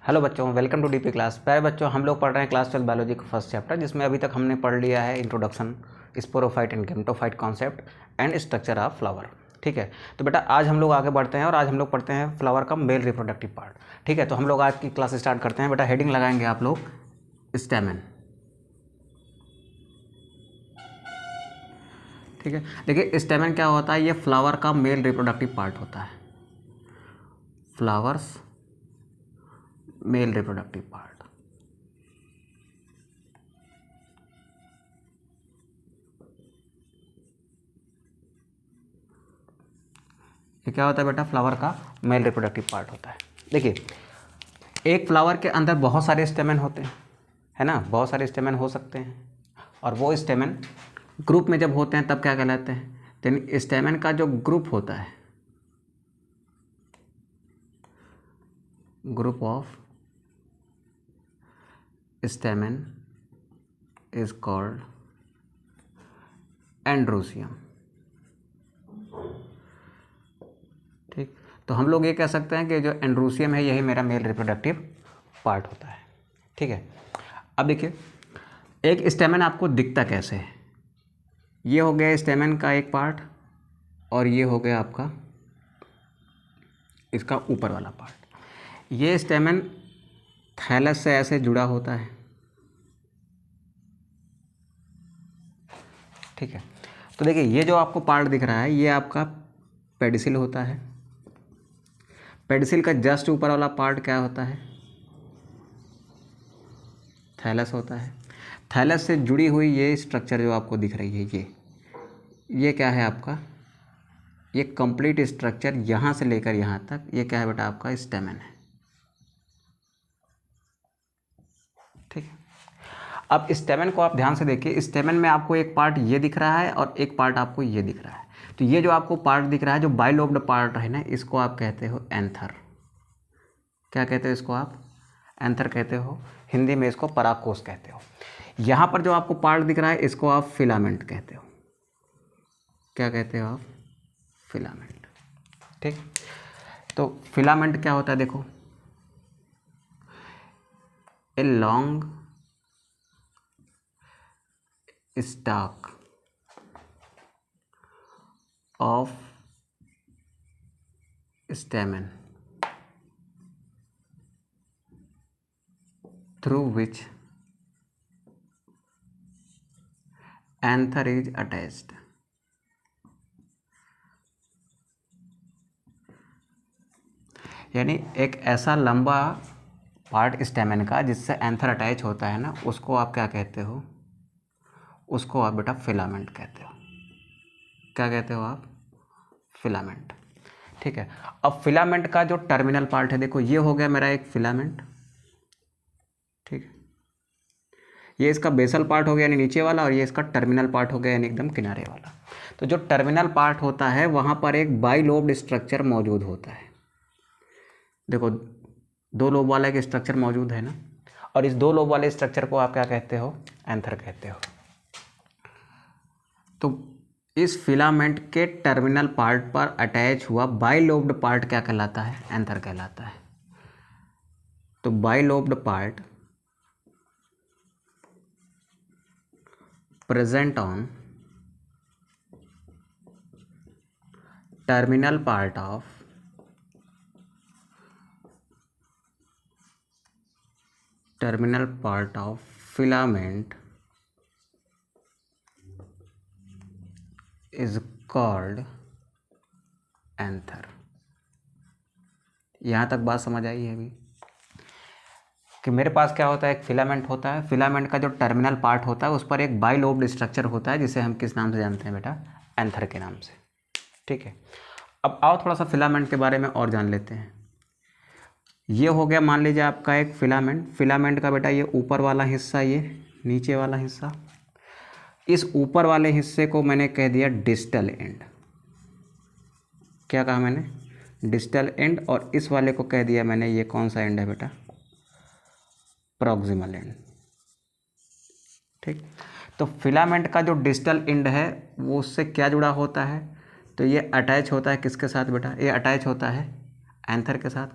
Hello बच्चों, welcome to DP class. प्यारे बच्चों, हम लोग पढ़ रहे हैं क्लास 12 बायोलॉजी का फर्स्ट चैप्टर, जिसमें अभी तक हमने पढ़ लिया है introduction, sporophyte and gametophyte concept and structure of flower. ठीक है, तो बेटा आज हम लोग आगे बढ़ते हैं और आज हम लोग पढ़ते हैं फ्लावर का मेल रिप्रोडक्टिव पार्ट। ठीक है, तो हम लोग आज की क्लास स्टार्ट करते हैं। बेटा हेडिंग लगाएंगे आप लोग स्टेमन। ठीक है, देखिए स्टेमन क्या होता है, ये फ्लावर का मेल रिप्रोडक्टिव पार्ट होता है। Flowers male reproductive part. ये क्या होता है बेटा, फ्लावर का मेल रिप्रोडक्टिव पार्ट होता है। देखिए एक फ्लावर के अंदर बहुत सारे स्टेमन होते हैं, है ना, बहुत सारे स्टेमन हो सकते हैं। और वो स्टेमन ग्रुप में जब होते हैं तब क्या कहलाते हैं, तो स्टेमन का जो ग्रुप होता है, group of स्टेमन is called androecium. ठीक, तो हम लोग ये कह सकते हैं कि जो एंड्रोसियम है यही मेरा मेल रिप्रोडक्टिव पार्ट होता है। ठीक है, अब देखिए एक स्टेमन आपको दिखता कैसे है। ये हो गया स्टेमन का एक पार्ट और ये हो गया आपका इसका ऊपर वाला पार्ट। ये स्टेमन थैलस से ऐसे जुड़ा होता है। ठीक है, तो देखिए ये जो आपको पार्ट दिख रहा है ये आपका पेडिसिल होता है। पेडिसिल का जस्ट ऊपर वाला पार्ट क्या होता है, थैलस होता है। थैलस से जुड़ी हुई ये स्ट्रक्चर जो आपको दिख रही है ये क्या है आपका, ये कंप्लीट स्ट्रक्चर यहाँ से लेकर यहाँ तक ये क्या है बेटा, आपका स्टेमन है। ठीक है, अब स्टेमन को आप ध्यान से देखिए। स्टेमन में आपको एक पार्ट ये दिख रहा है और एक पार्ट आपको ये दिख रहा है। तो ये जो आपको पार्ट दिख रहा है, जो बाइलोब्ड पार्ट है ना, इसको आप कहते हो एंथर। क्या कहते हो इसको आप, एंथर कहते हो। हिंदी में इसको परागकोश कहते हो। यहाँ पर जो आपको पार्ट दिख रहा है इसको आप फिलामेंट कहते हो। क्या कहते हो आप, फिलामेंट। ठीक, तो फिलामेंट क्या होता है, देखो a long stock of स्टेमन through which anther is attached। यानी एक ऐसा लंबा पार्ट स्टेमन का जिससे एंथर अटैच होता है ना, उसको आप क्या कहते हो, उसको आप बेटा फिलामेंट कहते हो। क्या कहते हो आप, फिलामेंट। ठीक है, अब फिलामेंट का जो टर्मिनल पार्ट है, देखो ये हो गया मेरा एक फिलामेंट। ठीक है, ये इसका बेसल पार्ट हो गया यानी नीचे वाला, और ये इसका टर्मिनल पार्ट हो गया यानी एकदम किनारे वाला। तो जो टर्मिनल पार्ट होता है वहाँ पर एक बाइलोब्ड स्ट्रक्चर मौजूद होता है। देखो दो लोब वाला एक स्ट्रक्चर मौजूद है ना, और इस दो लोब वाले स्ट्रक्चर को आप क्या कहते हो, एंथर कहते हो। तो इस फिलामेंट के टर्मिनल पार्ट पर अटैच हुआ बाइलोब्ड पार्ट क्या कहलाता है, एंथर कहलाता है। तो bilobed part present on terminal part of filament is called anther। यहाँ तक बात समझ आई है अभी कि मेरे पास क्या होता है, एक फिलामेंट होता है। फिलामेंट का जो टर्मिनल पार्ट होता है उस पर एक बाइलोब्ड स्ट्रक्चर होता है जिसे हम किस नाम से जानते हैं बेटा, एंथर के नाम से। ठीक है, अब आओ थोड़ा सा फिलामेंट के बारे में और जान लेते हैं। ये हो गया मान लीजिए आपका एक फिलामेंट। फिलामेंट का बेटा ये ऊपर वाला हिस्सा, ये नीचे वाला हिस्सा। इस ऊपर वाले हिस्से को मैंने कह दिया डिस्टल एंड। क्या कहा मैंने, डिस्टल एंड। और इस वाले को कह दिया मैंने, ये कौन सा एंड है बेटा, प्रॉक्सिमल एंड। ठीक, तो फिलामेंट का जो डिस्टल एंड है वो उससे क्या जुड़ा होता है, तो ये अटैच होता है किसके साथ बेटा, ये अटैच होता है एंथर के साथ।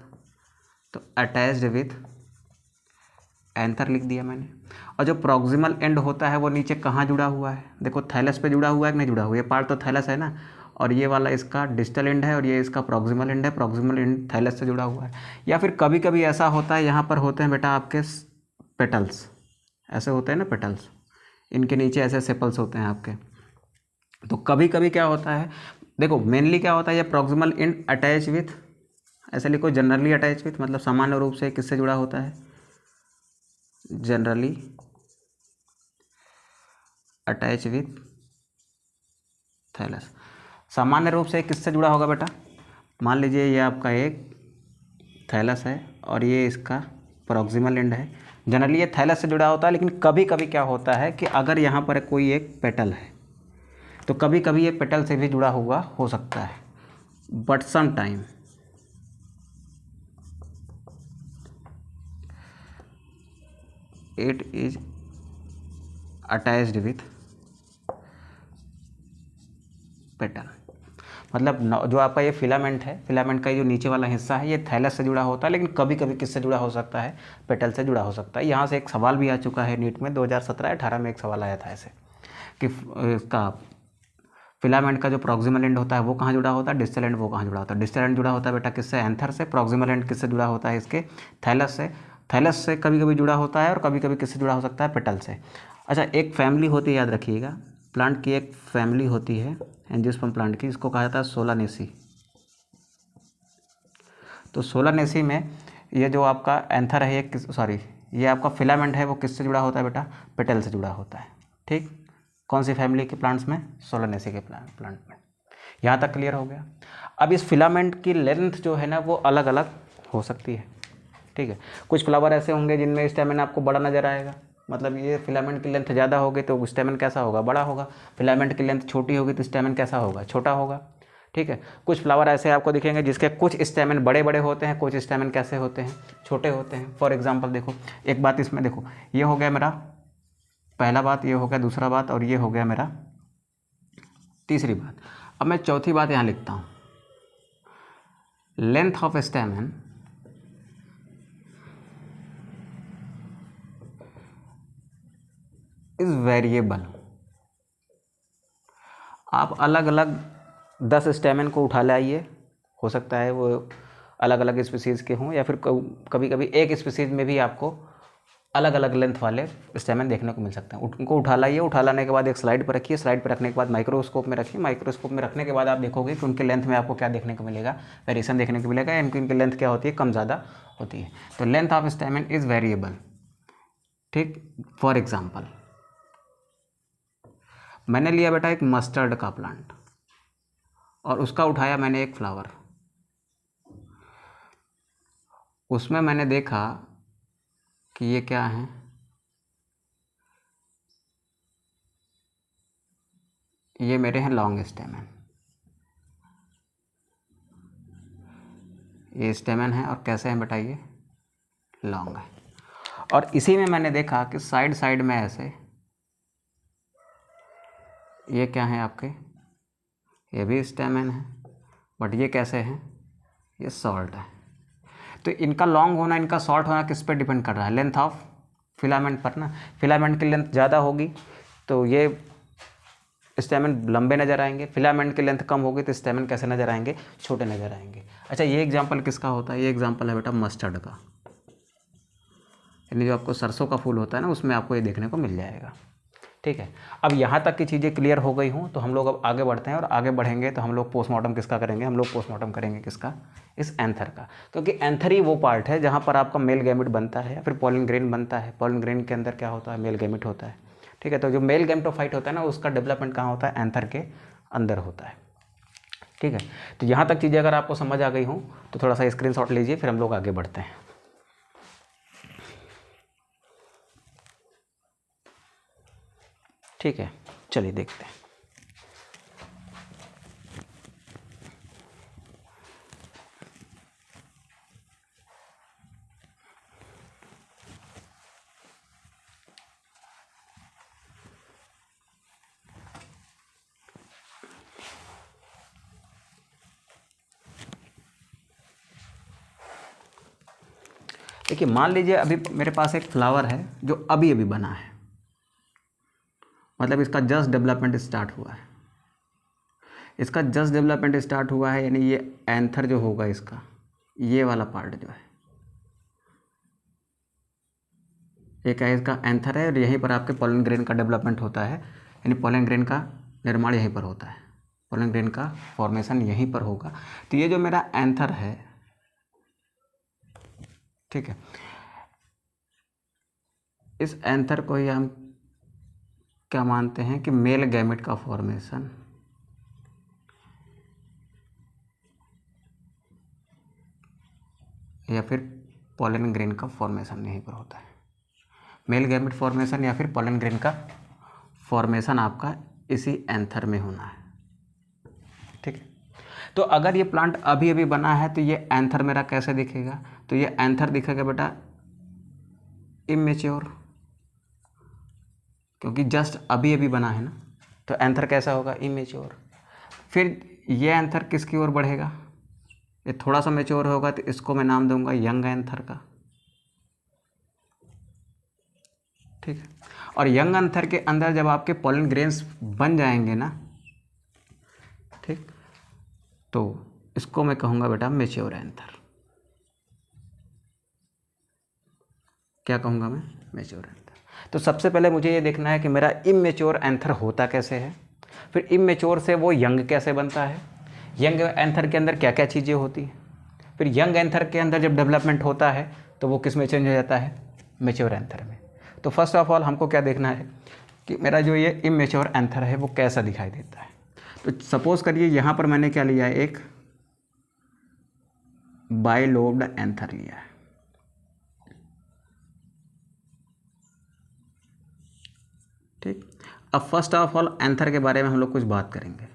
तो अटैच्ड विथ एंथर लिख दिया मैंने। और जो प्रॉक्सिमल एंड होता है वो नीचे कहाँ जुड़ा हुआ है, देखो थैलस पे जुड़ा हुआ है कि नहीं जुड़ा हुआ, ये पार्ट तो थैलस है ना, और ये वाला इसका डिस्टल एंड है और ये इसका प्रॉक्सिमल एंड है, प्रॉक्सिमल एंड थैलस से जुड़ा हुआ है। या फिर कभी कभी ऐसा होता है, यहाँ पर होते हैं बेटा आपके पेटल्स, ऐसे होते हैं ना पेटल्स, इनके नीचे ऐसे सेपल्स होते हैं आपके। तो कभी कभी क्या होता है, देखो मेनली क्या होता है, ये प्रॉक्सिमल एंड अटैच विथ, ऐसे लिखो जनरली अटैच विथ, मतलब सामान्य रूप से किससे जुड़ा होता है, जनरली अटैच विथ थैलस। सामान्य रूप से किससे जुड़ा होगा बेटा, मान लीजिए ये आपका एक थैलस है और ये इसका प्रॉक्सिमल एंड है। जनरली ये थैलस से जुड़ा होता है, लेकिन कभी कभी क्या होता है कि अगर यहाँ पर कोई एक पेटल है तो कभी कभी ये पेटल से भी जुड़ा हुआ हो सकता है, but some time it is attached with petal. मतलब जो आपका ये फिलामेंट है, फिलामेंट का जो नीचे वाला हिस्सा है ये थैलस से जुड़ा होता है, लेकिन कभी कभी किससे जुड़ा हो सकता है, पेटल से जुड़ा हो सकता है। यहाँ से एक सवाल भी आ चुका है नीट में, 2017-18 में एक सवाल आया था ऐसे कि इसका फिलामेंट का जो प्रॉक्सिमल एंड होता है वो कहाँ जुड़ा होता है, डिस्टल एंड वो कहाँ जुड़ा होता है। डिस्टल एंड जुड़ा होता है बेटा किससे, एंथर से। प्रॉक्सिमल एंड किससे जुड़ा होता है, इसके थैलस से। थैलस से कभी कभी जुड़ा होता है और कभी कभी किससे जुड़ा हो सकता है, पेटल से। अच्छा, एक फैमिली होती है, याद रखिएगा, प्लांट की एक फैमिली होती है एंजियोस्पर्म प्लांट की, इसको कहा जाता है सोलानेसी। तो सोलानेसी में ये जो आपका एंथर है, ये सॉरी ये आपका फिलामेंट है वो किससे जुड़ा होता है बेटा, पेटल से जुड़ा होता है। ठीक, कौन सी फैमिली के प्लांट्स में, सोलानेसी के प्लांट में। यहाँ तक क्लियर हो गया। अब इस फिलामेंट की लेंथ जो है ना वो अलग अलग हो सकती है। ठीक है, कुछ फ्लावर ऐसे होंगे जिनमें स्टेमन आपको बड़ा नज़र आएगा, मतलब ये फिलामेंट की लेंथ ज़्यादा होगी तो स्टेमन कैसा होगा, बड़ा होगा। फिलामेंट की लेंथ छोटी होगी तो स्टेमन कैसा होगा, छोटा होगा। ठीक है, कुछ फ्लावर ऐसे आपको दिखेंगे जिसके कुछ स्टेमन बड़े बड़े होते हैं, कुछ स्टेमन कैसे होते हैं, छोटे होते हैं। फॉर एग्जाम्पल देखो, एक बात इसमें देखो, ये हो गया मेरा पहला बात, ये हो गया दूसरा बात, और ये हो गया मेरा तीसरी बात। अब मैं चौथी बात यहाँ लिखता हूँ, लेंथ ऑफ स्टेमन इज वेरिएबल। आप अलग अलग 10 स्टेमन को उठा लाइए, हो सकता है वो अलग अलग स्पीसीज़ के हों, या फिर कभी कभी एक स्पीसीज़ में भी आपको अलग अलग लेंथ वाले स्टेमन देखने को मिल सकते हैं। उनको उठा लाइए, उठा लाने के बाद एक स्लाइड पर रखिए, स्लाइड पर रखने के बाद माइक्रोस्कोप में रखिए, माइक्रोस्कोप में रखने के बाद आप देखोगे कि उनके लेंथ में आपको क्या देखने को मिलेगा, वेरिएशन देखने को मिलेगा, इनकी लेंथ क्या होती है, कम ज़्यादा होती है। तो लेंथ ऑफ स्टेमन इज़ वेरिएबल। ठीक, फॉर एग्जाम्पल मैंने लिया बेटा एक मस्टर्ड का प्लांट और उसका उठाया मैंने एक फ्लावर, उसमें मैंने देखा कि ये क्या है, ये मेरे हैं लॉन्ग स्टेमन, ये स्टेमन है और कैसे हैं बेटा, ये लॉन्ग है। और इसी में मैंने देखा कि साइड साइड में ऐसे ये क्या है आपके, ये भी स्टेमन है, बट ये कैसे हैं, ये शॉर्ट है। तो इनका लॉन्ग होना, इनका शॉर्ट होना किस पर डिपेंड कर रहा है, लेंथ ऑफ फिलामेंट पर ना। फिलामेंट की लेंथ ज़्यादा होगी तो ये स्टेमन लंबे नज़र आएंगे, फिलामेंट की लेंथ कम होगी तो स्टेमन कैसे नज़र आएंगे, छोटे नज़र आएंगे। अच्छा, ये एग्जांपल किसका होता है, ये एग्जांपल है बेटा मस्टर्ड का, यानी जो आपको सरसों का फूल होता है ना उसमें आपको ये देखने को मिल जाएगा। ठीक है, अब यहाँ तक की चीज़ें क्लियर हो गई हूँ तो हम लोग अब आगे बढ़ते हैं, और आगे बढ़ेंगे तो हम लोग पोस्टमार्टम किसका करेंगे, हम लोग पोस्टमार्टम करेंगे किसका, इस एंथर का। क्योंकि एंथर ही वो पार्ट है जहाँ पर आपका मेल गैमेट बनता है या फिर पॉलिन ग्रेन बनता है। पॉलिन ग्रेन के अंदर क्या होता है, मेल गैमेट होता है। ठीक है, तो जो मेल गैमेटोफाइट होता है ना उसका डेवलपमेंट कहाँ होता है, एंथर के अंदर होता है। ठीक है, तो यहाँ तक चीज़ें अगर आपको समझ आ गई हों तो थोड़ा सा स्क्रीनशॉट लीजिए, फिर हम लोग आगे बढ़ते हैं। ठीक है, चलिए देखते हैं। देखिए मान लीजिए अभी मेरे पास एक फ्लावर है जो अभी अभी बना है, मतलब इसका जस्ट डेवलपमेंट स्टार्ट हुआ है, इसका जस्ट डेवलपमेंट स्टार्ट हुआ है, यानी ये एंथर जो होगा इसका, ये वाला पार्ट जो है, ये क्या है, इसका एंथर है और यहीं पर आपके पोलन ग्रेन का डेवलपमेंट होता है, यानी पोलन ग्रेन का निर्माण यहीं पर होता है, पोलन ग्रेन का फॉर्मेशन यहीं पर होगा। तो ये जो मेरा एंथर है, ठीक है, इस एंथर को ही हम क्या मानते हैं कि मेल गैमेट का फॉर्मेशन या फिर पोलन ग्रेन का फॉर्मेशन यहीं पर होता है। मेल गैमेट फॉर्मेशन या फिर पोलन ग्रेन का फॉर्मेशन आपका इसी एंथर में होना है, ठीक है। तो अगर ये प्लांट अभी अभी बना है तो ये एंथर मेरा कैसे दिखेगा, तो ये एंथर दिखेगा बेटा इमेच्योर, क्योंकि जस्ट अभी अभी बना है ना, तो एंथर कैसा होगा, इमेच्योर। फिर ये एंथर किसकी ओर बढ़ेगा, ये थोड़ा सा मेच्योर होगा तो इसको मैं नाम दूंगा यंग एंथर का, ठीक है। और यंग एंथर के अंदर जब आपके पोलन ग्रेन्स बन जाएंगे ना, ठीक, तो इसको मैं कहूँगा बेटा मेच्योर एंथर। क्या कहूँगा मैं, मेच्योर एंथर। तो सबसे पहले मुझे ये देखना है कि मेरा इमेच्योर एंथर होता कैसे है, फिर इमेच्योर से वो यंग कैसे बनता है, यंग एंथर के अंदर क्या क्या चीज़ें होती हैं, फिर यंग एंथर के अंदर जब डेवलपमेंट होता है तो वो किस में चेंज हो जाता है, मेच्योर एंथर में। तो फर्स्ट ऑफ ऑल हमको क्या देखना है कि मेरा जो ये इमेच्योर एंथर है वो कैसा दिखाई देता है। तो सपोज करिए यहाँ पर मैंने क्या लिया है, एक बाइलोब्ड एंथर लिया है, ठीक। अब फर्स्ट ऑफ ऑल एंथर के बारे में हम लोग कुछ बात करेंगे।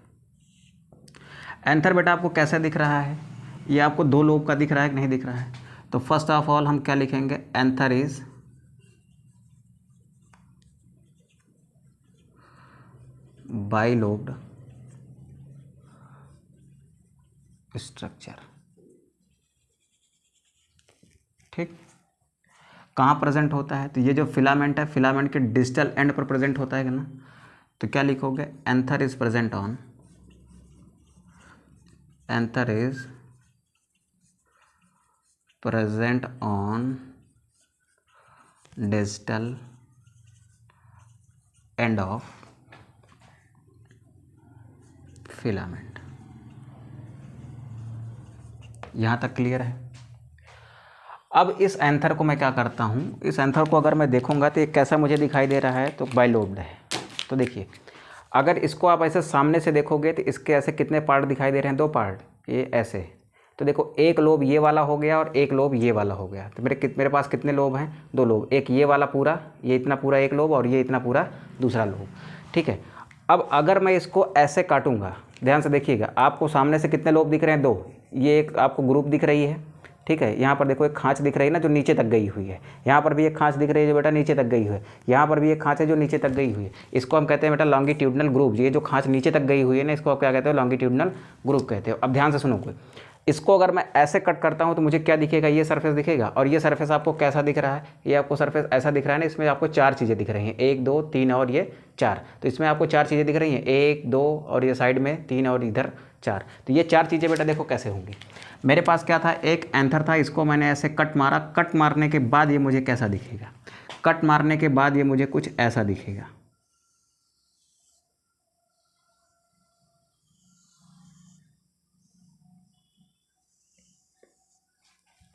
एंथर बेटा आपको कैसा दिख रहा है, ये आपको दो लोब का दिख रहा है कि नहीं दिख रहा है। तो फर्स्ट ऑफ ऑल हम क्या लिखेंगे, एंथर इज बाइलोब्ड स्ट्रक्चर, ठीक। कहाँ प्रेजेंट होता है, तो ये जो फिलामेंट है, फिलामेंट के डिस्टल एंड पर प्रेजेंट होता है ना, तो क्या लिखोगे, anther is present on, anther is present on distal end of filament. यहाँ तक क्लियर है। अब इस एंथर को मैं क्या करता हूँ, इस एंथर को अगर मैं देखूंगा तो ये कैसा मुझे दिखाई दे रहा है, तो बाइलोब्ड है। तो देखिए अगर इसको आप ऐसे सामने से देखोगे तो इसके ऐसे कितने पार्ट दिखाई दे रहे हैं, दो पार्ट, ये ऐसे। तो देखो एक लोब ये वाला हो गया और एक लोब ये वाला हो गया। तो मेरे पास कितने लोब हैं, दो लोब, एक ये वाला पूरा, ये इतना पूरा एक लोब, और ये इतना पूरा दूसरा लोब, ठीक है। अब अगर मैं इसको ऐसे काटूंगा, ध्यान से देखिएगा, आपको सामने से कितने लोब दिख रहे हैं, दो, ये एक आपको ग्रुप दिख रही है, ठीक है। यहाँ पर देखो एक खांच दिख रही है ना जो नीचे तक गई हुई है, यहाँ पर भी एक खांच दिख रही है जो बेटा नीचे तक गई हुई है, यहाँ पर भी एक खांच है जो नीचे तक गई हुई है। इसको हम कहते हैं बेटा लॉन्गिट्यूडनल ग्रुप। ये जो खांच नीचे तक गई हुई है ना, इसको आप क्या कहते हो, लॉन्गिट्यूडनल ग्रुप कहते हो। अब ध्यान से सुनो, कोई इसको अगर मैं ऐसे कट करता हूँ तो मुझे क्या दिखेगा, ये सरफेस दिखेगा। और ये सरफेस आपको कैसा दिख रहा है, ये आपको सरफेस ऐसा दिख रहा है ना, इसमें आपको चार चीज़ें दिख रही हैं, 1 2 3 और ये 4। तो इसमें आपको चार चीज़ें दिख रही हैं, 1 2 और ये साइड में 3 और इधर 4। तो ये चार चीज़ें बेटा देखो कैसे होंगी। मेरे पास क्या था, एक एंथर था, इसको मैंने ऐसे कट मारा, कट मारने के बाद ये मुझे कैसा दिखेगा, कट मारने के बाद ये मुझे कुछ ऐसा दिखेगा,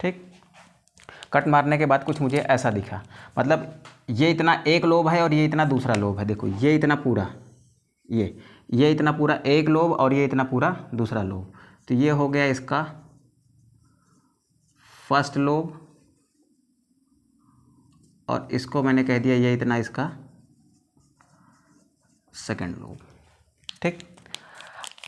ठीक। कट मारने के बाद कुछ मुझे ऐसा दिखा, मतलब ये इतना एक लोब है और ये इतना दूसरा लोब है। देखो ये इतना पूरा, ये इतना पूरा एक लोब और ये इतना पूरा दूसरा लोब। तो ये हो गया इसका फर्स्ट लोब, और इसको मैंने कह दिया ये इतना इसका सेकंड लोब, ठीक।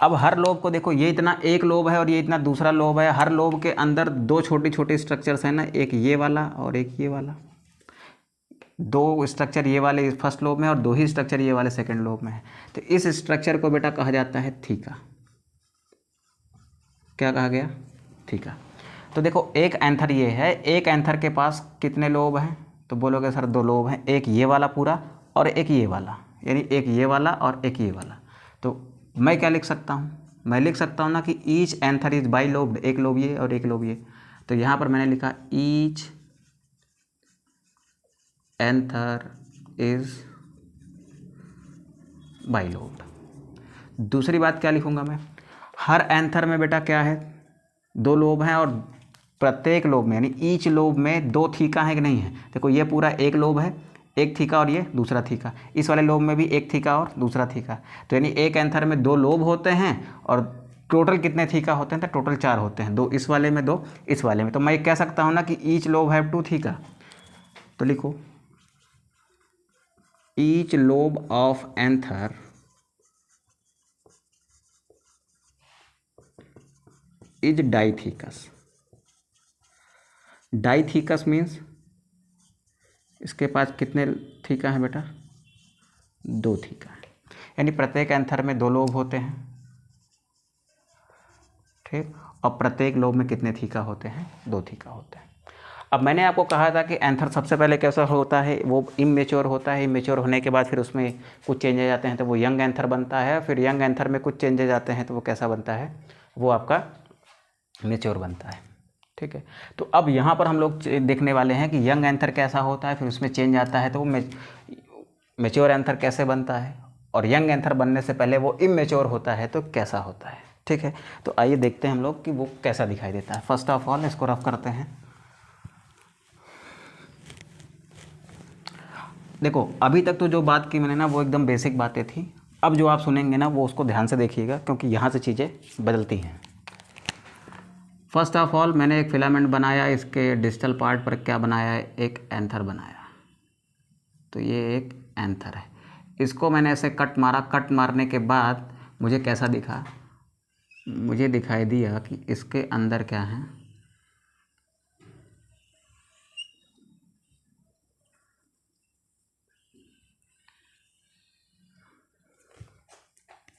अब हर लोब को देखो, ये इतना एक लोब है और ये इतना दूसरा लोब है। हर लोब के अंदर दो छोटी छोटी स्ट्रक्चर्स हैं ना, एक ये वाला और एक ये वाला। दो स्ट्रक्चर ये वाले फर्स्ट लोब में और दो ही स्ट्रक्चर ये वाले सेकंड लोब में है। तो इस स्ट्रक्चर को बेटा कहा जाता है थीका। क्या कहा गया, थीका। तो देखो एक एंथर ये है, एक एंथर के पास कितने लोब हैं, तो बोलोगे सर 2 लोब हैं, एक ये वाला पूरा और एक ये वाला, यानी एक ये वाला और एक ये वाला। तो मैं क्या लिख सकता हूँ, मैं लिख सकता हूँ ना कि each anther is by lobed, एक लोब ये और एक लोब ये। तो यहाँ पर मैंने लिखा each anther is by lobed. दूसरी बात क्या लिखूँगा मैं, हर एंथर में बेटा क्या है, 2 लोब हैं और प्रत्येक लोब में यानी ईच लोब में 2 थीका है कि नहीं है। देखो ये पूरा एक लोब है, एक थीका और ये दूसरा थीका, इस वाले लोब में भी एक थीका और दूसरा थीका। तो यानी एक एंथर में 2 लोब होते हैं और टोटल कितने थीका होते हैं, तो टोटल 4 होते हैं, 2 इस वाले में 2 इस वाले में। तो मैं कह सकता हूँ ना कि ईच लोब हैव 2 थीका। तो लिखो each lobe of anther is dithecous. Dithecous means इसके पास कितने थीका हैं बेटा, 2 थीका है, यानी प्रत्येक एंथर में 2 लोब होते हैं, ठीक, और प्रत्येक लोब में कितने थीका होते हैं, 2 थीका होते हैं। अब मैंने आपको कहा था कि एंथर सबसे पहले कैसा होता है, वो इमेच्योर होता है, इमेच्योर होने के बाद फिर उसमें कुछ चेंजेज आते हैं तो वो यंग एंथर बनता है, फिर यंग एंथर में कुछ चेंजेज आते हैं तो वो कैसा बनता है, वो आपका मेच्योर बनता है, ठीक है। तो अब यहाँ पर हम लोग देखने वाले हैं कि यंग एंथर कैसा होता है, फिर उसमें चेंज आता है तो वो मेच्योर एंथर कैसे बनता है, और यंग एंथर बनने से पहले वो इमेच्योर होता है तो कैसा होता है, ठीक है। तो आइए देखते हैं हम लोग कि वो कैसा दिखाई देता है। फर्स्ट ऑफ ऑल इसको रफ करते हैं। देखो अभी तक तो जो बात की मैंने ना वो एकदम बेसिक बातें थी, अब जो आप सुनेंगे ना वो उसको ध्यान से देखिएगा क्योंकि यहाँ से चीज़ें बदलती हैं। फर्स्ट ऑफ ऑल मैंने एक फिलामेंट बनाया, इसके डिस्टल पार्ट पर क्या बनाया है, एक एंथर बनाया। तो ये एक एंथर है, इसको मैंने ऐसे कट मारा, कट मारने के बाद मुझे कैसा दिखा, मुझे दिखाई दिया कि इसके अंदर क्या है,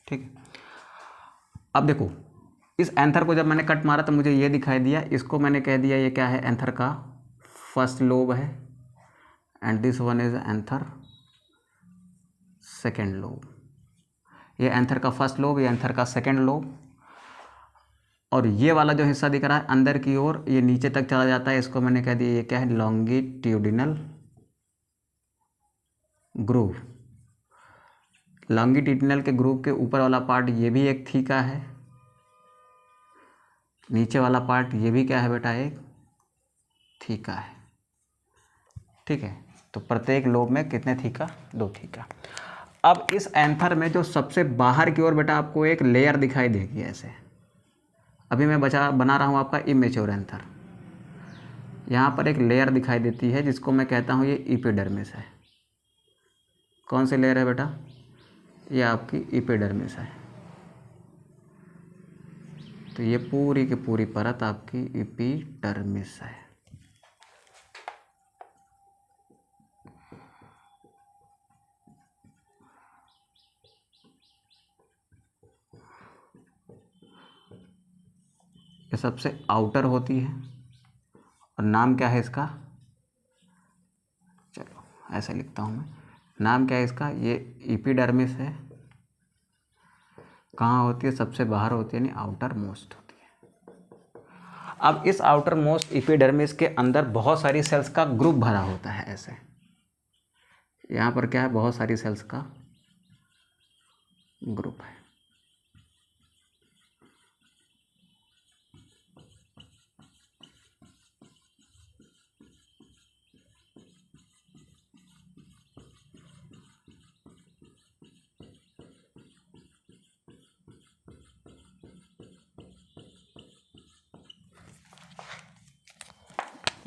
ठीक है। अब देखो इस एंथर को जब मैंने कट मारा तो मुझे ये दिखाई दिया, इसको मैंने कह दिया ये क्या है, एंथर का फर्स्ट लोब है, and this one is anther second lobe. ये एंथर का फर्स्ट लोब, ये एंथर का सेकेंड लोब, और ये वाला जो हिस्सा दिख रहा है अंदर की ओर ये नीचे तक चला जाता है, इसको मैंने कह दिया ये क्या है, लॉन्गिट्यूडिनल ग्रूव। लॉन्गिट्यूडिनल के ग्रूव के ऊपर वाला पार्ट ये भी एक थीका है, नीचे वाला पार्ट ये भी क्या है बेटा, एक थीका है, ठीक है। तो प्रत्येक लोब में कितने थीका, 2 थीका। अब इस एंथर में जो सबसे बाहर की ओर बेटा आपको एक लेयर दिखाई देगी ऐसे, अभी मैं बना रहा हूँ आपका इमेच्योर एंथर, यहाँ पर एक लेयर दिखाई देती है जिसको मैं कहता हूँ ये एपिडर्मिस है। कौन सी लेयर है बेटा, ये आपकी एपिडर्मिस है। तो ये पूरी की पूरी परत आपकी एपिडर्मिस है। ये सबसे आउटर होती है और नाम क्या है इसका, चलो ऐसे लिखता हूँ मैं, नाम क्या है इसका, ये एपिडर्मिस है। कहाँ होती है, सबसे बाहर होती है, यानी आउटर मोस्ट होती है। अब इस आउटर मोस्ट एपिडर्मिस के अंदर बहुत सारी सेल्स का ग्रुप भरा होता है ऐसे, यहाँ पर क्या है, बहुत सारी सेल्स का ग्रुप है।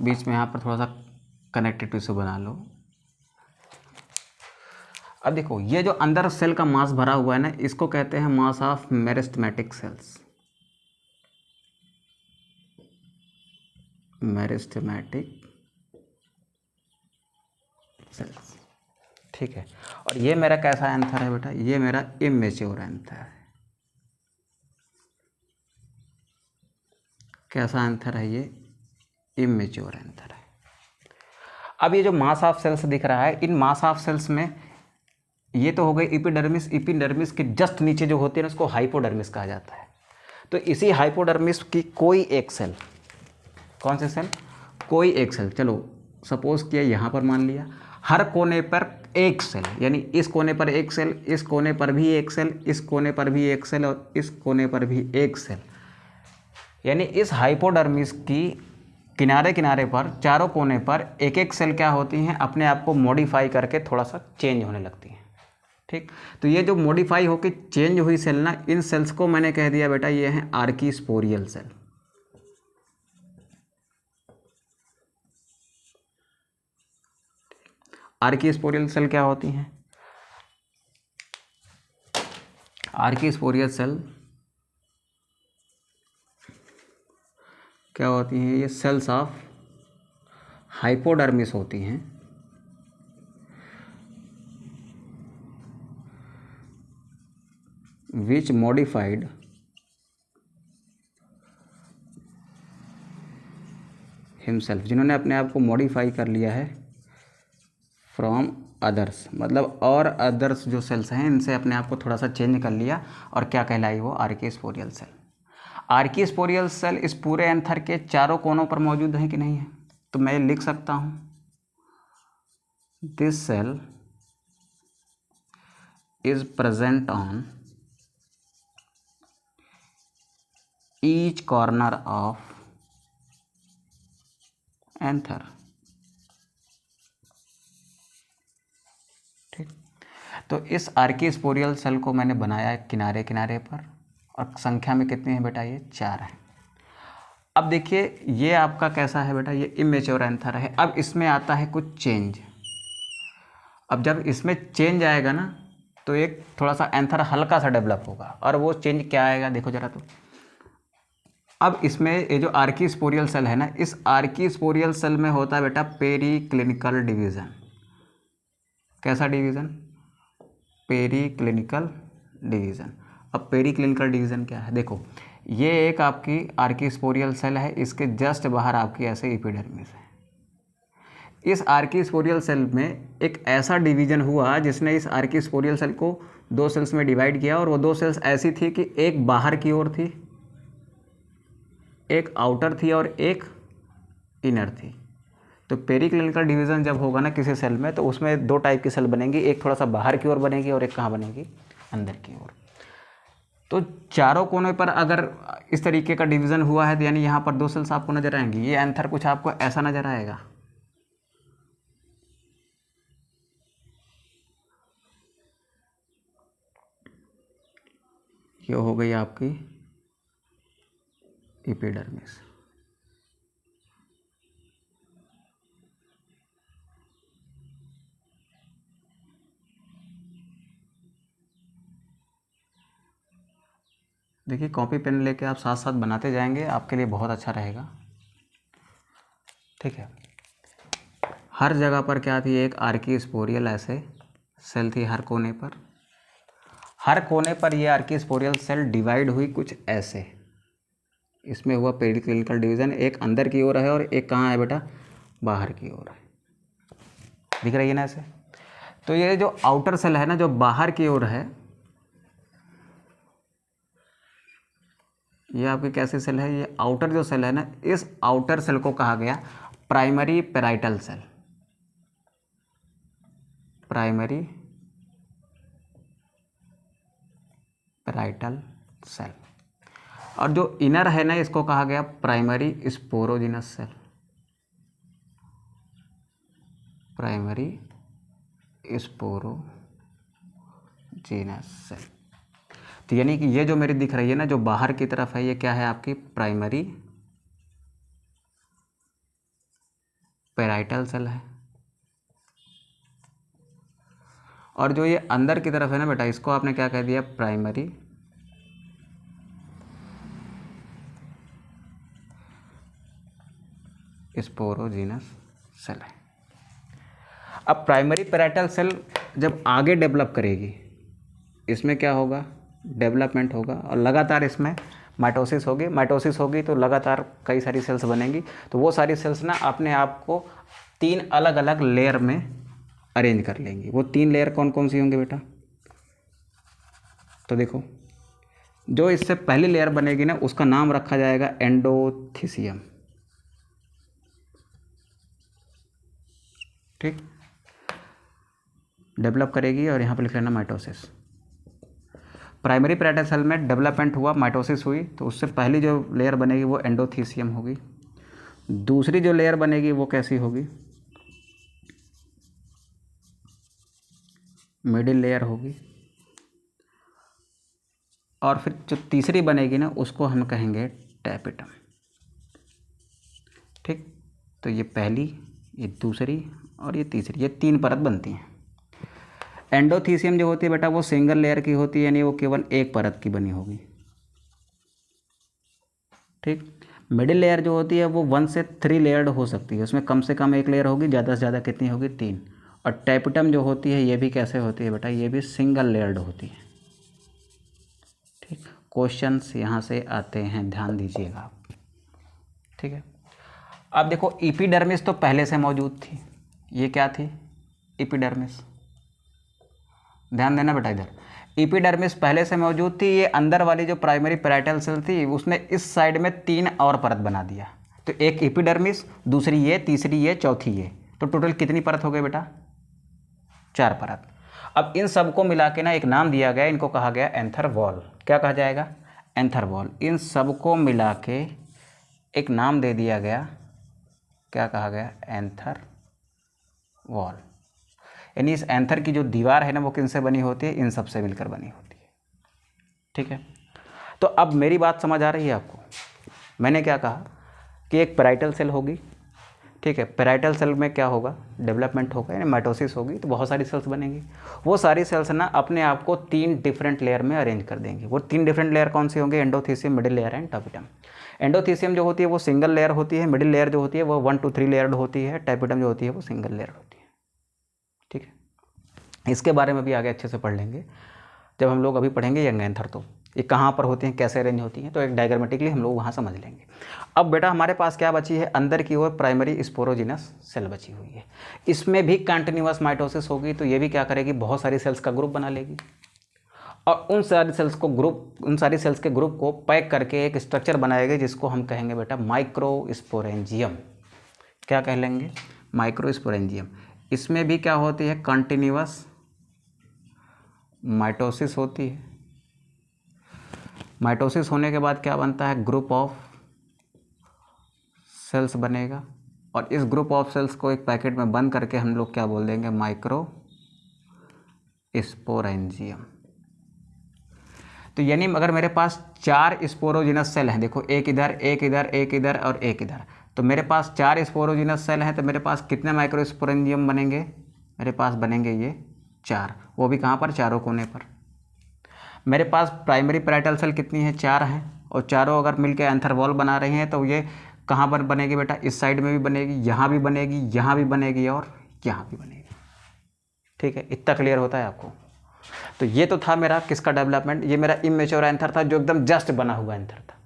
बीच में यहाँ पर थोड़ा सा कनेक्टिव टिश्यू बना लो। अब देखो ये जो अंदर सेल का मास भरा हुआ है ना, इसको कहते हैं mass of meristematic cells, meristematic cells, ठीक है। और ये मेरा कैसा एंथर है बेटा, ये मेरा इमेच्योर एंथर है। कैसा एंथर है ये, इमेच्योर एंथर है। अब ये जो मास ऑफ सेल्स दिख रहा है, इन मास ऑफ सेल्स में ये तो हो गई एपिडर्मिस, एपिडर्मिस के जस्ट नीचे जो होते हैं उसको हाइपोडर्मिस कहा जाता है। तो इसी हाइपोडर्मिस की कोई एक सेल, कौन से सेल, कोई एक सेल, चलो सपोज किया यहाँ पर मान लिया, हर कोने पर एक सेल, यानी इस कोने पर एक सेल, इस कोने पर भी एक सेल, इस कोने पर भी एक सेल और इस कोने पर भी एक सेल, यानी इस हाइपोडर्मिस की किनारे किनारे पर चारों कोने पर एक एक सेल क्या होती हैं, अपने आप को मॉडिफाई करके थोड़ा सा चेंज होने लगती हैं। ठीक, तो ये जो मॉडिफाई होकर चेंज हुई सेल ना, इन सेल्स को मैंने कह दिया बेटा ये हैं आर्कीस्पोरियल सेल। आर्कीस्पोरियल सेल क्या होती हैं? आर्कीस्पोरियल सेल क्या होती हैं? ये सेल्स ऑफ हाइपोडर्मिस होती हैं, विच मॉडिफाइड हिमसेल्फ, जिन्होंने अपने आप को मॉडिफाई कर लिया है फ्रॉम अदर्स, मतलब और अदर्स जो सेल्स हैं इनसे अपने आप को थोड़ा सा चेंज कर लिया, और क्या कहलाई वो? आर्कीस्पोरियल सेल। आर्कीस्पोरियल सेल इस पूरे एंथर के चारों कोनों पर मौजूद है कि नहीं है? तो मैं लिख सकता हूँ this cell is present on each corner of anther. ठीक, तो इस आर्कीस्पोरियल सेल को मैंने बनाया किनारे किनारे पर, और संख्या में कितने हैं बेटा? ये 4 हैं। अब देखिए ये आपका कैसा है बेटा? ये इमेच्योर एंथर है। अब इसमें आता है कुछ चेंज। अब जब इसमें चेंज आएगा ना, तो एक थोड़ा सा एंथर हल्का सा डेवलप होगा, और वो चेंज क्या आएगा देखो जरा। तो अब इसमें ये जो आर्कीस्पोरियल सेल है ना, इस आर्कीस्पोरियल सेल में होता है बेटा पेरी क्लिनिकल डिवीज़न। कैसा डिवीज़न? Periclinal division. अब पेरी क्लिनिकल डिवीज़न क्या है? देखो ये एक आपकी आर्कीस्पोरियल सेल है, इसके जस्ट बाहर आपकी ऐसे एपिडर्मिस है। इस आर्कीस्पोरियल सेल में एक ऐसा डिवीज़न हुआ जिसने इस आर्कीस्पोरियल सेल को 2 सेल्स में डिवाइड किया, और वो 2 सेल्स ऐसी थी कि एक बाहर की ओर थी, एक आउटर थी और एक इनर थी। तो पेरीक्लिनिकल डिवीज़न जब होगा ना किसी सेल में, तो उसमें 2 टाइप की सेल बनेंगी, एक थोड़ा सा बाहर की ओर बनेगी और एक कहाँ बनेगी? अंदर की ओर। तो चारों कोने पर अगर इस तरीके का डिवीज़न हुआ है, तो यानी यहाँ पर 2 सेल्स आपको नजर आएंगी। ये एंथर कुछ आपको ऐसा नजर आएगा, ये हो गई आपकी एपिडर्मिस। देखिए कॉपी पेन लेके आप साथ साथ बनाते जाएंगे, आपके लिए बहुत अच्छा रहेगा। ठीक है, हर जगह पर क्या थी? एक आर्कीस्पोरियल ऐसे सेल थी हर कोने पर। हर कोने पर ये आर्कीस्पोरियल सेल डिवाइड हुई कुछ ऐसे, इसमें हुआ पेरीक्लिनिकल डिवीज़न। एक अंदर की ओर है और एक कहाँ है बेटा? बाहर की ओर है। दिख रही है ना ऐसे? तो ये जो आउटर सेल है ना, जो बाहर की ओर है, ये आपकी कैसी सेल है? ये आउटर जो सेल है ना, इस आउटर सेल को कहा गया primary parietal cell. Primary parietal cell. और जो इनर है ना, इसको कहा गया primary sporogenous cell. Primary sporogenous cell. तो यानी कि ये जो मेरी दिख रही है ना, जो बाहर की तरफ है, ये क्या है? आपकी प्राइमरी पेराइटल सेल है। और जो ये अंदर की तरफ है ना बेटा, इसको आपने क्या कह दिया? प्राइमरी स्पोरोजिनस सेल है। अब प्राइमरी पेराइटल सेल जब आगे डेवलप करेगी, इसमें क्या होगा? डेवलपमेंट होगा, और लगातार इसमें माइटोसिस होगी तो लगातार कई सारी सेल्स बनेंगी, तो वो सारी सेल्स ना अपने आप को 3 अलग अलग लेयर में अरेंज कर लेंगी। वो 3 लेयर कौन कौन सी होंगे बेटा? तो देखो, जो इससे पहली लेयर बनेगी ना उसका नाम रखा जाएगा एंडोथीसियम। ठीक, डेवलप करेगी और यहाँ पर लिख लेना माइटोसिस। प्राइमरी पैराइटल सेल में डेवलपमेंट हुआ, माइटोसिस हुई, तो उससे पहली जो लेयर बनेगी वो एंडोथीसियम होगी। दूसरी जो लेयर बनेगी वो कैसी होगी? मिडिल लेयर होगी। और फिर जो तीसरी बनेगी ना उसको हम कहेंगे टैपिटम। ठीक, तो ये पहली, ये दूसरी और ये तीसरी, ये 3 परत बनती हैं। एंडोथीसियम जो होती है बेटा वो सिंगल लेयर की होती है, यानी वो केवल एक परत की बनी होगी। ठीक, मिडिल लेयर जो होती है वो 1 से 3 लेयर्ड हो सकती है, उसमें कम से कम एक लेयर होगी, ज़्यादा से ज़्यादा कितनी होगी? 3। और टैपिटम जो होती है ये भी कैसे होती है बेटा? ये भी सिंगल लेयर्ड होती है। ठीक, क्वेश्चंस यहाँ से आते हैं, ध्यान दीजिएगा आप। ठीक है, अब देखो इपिडर्मिस तो पहले से मौजूद थी। ये क्या थी? इपिडर्मिस। ध्यान देना बेटा इधर, इपिडर्मिस पहले से मौजूद थी। ये अंदर वाली जो प्राइमरी पैराइटल सेल थी उसने इस साइड में 3 और परत बना दिया। तो एक इपिडर्मिस, दूसरी ये, तीसरी ये, चौथी ये, तो टोटल कितनी परत हो गई बेटा? 4 परत। अब इन सबको मिला के ना एक नाम दिया गया, इनको कहा गया एंथर वॉल। क्या कहा जाएगा? Anther wall. इन सबको मिला के एक नाम दे दिया गया, क्या कहा गया? Anther wall. यानी इस एंथर की जो दीवार है ना वो किनसे बनी होती है? इन सब से मिलकर बनी होती है। ठीक है, तो अब मेरी बात समझ आ रही है आपको? मैंने क्या कहा कि एक पैराइटल सेल होगी। ठीक है, पैराइटल सेल में क्या होगा? डेवलपमेंट होगा, यानी माइटोसिस होगी, तो बहुत सारी सेल्स बनेंगी। वो सारी सेल्स ना अपने आप को 3 डिफरेंट लेयर में अरेंज कर देंगी। वो 3 डिफरेंट लेयर कौन सी होंगे? Endothecium, middle layer and tapetum. Endothecium जो होती है वो सिंगल लेयर होती है, मिडिल लेयर जो होती है वो 1 to 3 लेयर्ड होती है, टैपिटम जो होती है वो सिंगल लेयर होती है। ठीक है, इसके बारे में भी आगे अच्छे से पढ़ लेंगे जब हम लोग अभी पढ़ेंगे यंग एंथर। तो ये कहाँ पर होती हैं, कैसे अरेंज होती हैं, तो एक डायग्रामेटिकली हम लोग वहाँ समझ लेंगे। अब बेटा हमारे पास क्या बची है? अंदर की ओर प्राइमरी स्पोरोजिनस सेल बची हुई है। इसमें भी कंटिन्यूअस माइटोसिस होगी, तो ये भी क्या करेगी? बहुत सारी सेल्स का ग्रुप बना लेगी और उन सारी सेल्स के ग्रुप को पैक करके एक स्ट्रक्चर बनाएगी जिसको हम कहेंगे बेटा माइक्रोस्पोरेंजियम। क्या कह लेंगे? माइक्रोस्पोरेंजियम। इसमें भी क्या होती है? कंटिन्यूअस माइटोसिस होती है। माइटोसिस होने के बाद क्या बनता है? ग्रुप ऑफ सेल्स बनेगा और इस ग्रुप ऑफ सेल्स को एक पैकेट में बंद करके हम लोग क्या बोल देंगे? Micro sporangium. तो यानी अगर मेरे पास 4 स्पोरोजिनस सेल हैं, देखो एक इधर, एक इधर, एक इधर और एक इधर, तो मेरे पास 4 स्पोरोजिनस सेल हैं, तो मेरे पास कितने माइक्रोस्पोरेंजियम बनेंगे? मेरे पास बनेंगे ये 4। वो भी कहाँ पर? चारों कोने पर। मेरे पास प्राइमरी पैराइटल सेल कितनी है? 4 हैं, और चारों अगर मिलकर एंथर वॉल बना रही हैं तो ये कहाँ पर बनेगी बेटा? इस साइड में भी बनेगी, यहाँ भी बनेगी, यहाँ भी बनेगी और यहाँ भी बनेगी। ठीक है, इतना क्लियर होता है आपको? तो ये तो था मेरा किसका डेवलपमेंट? ये मेरा इमेच्योर एंथर था जो एकदम जस्ट बना हुआ एंथर था।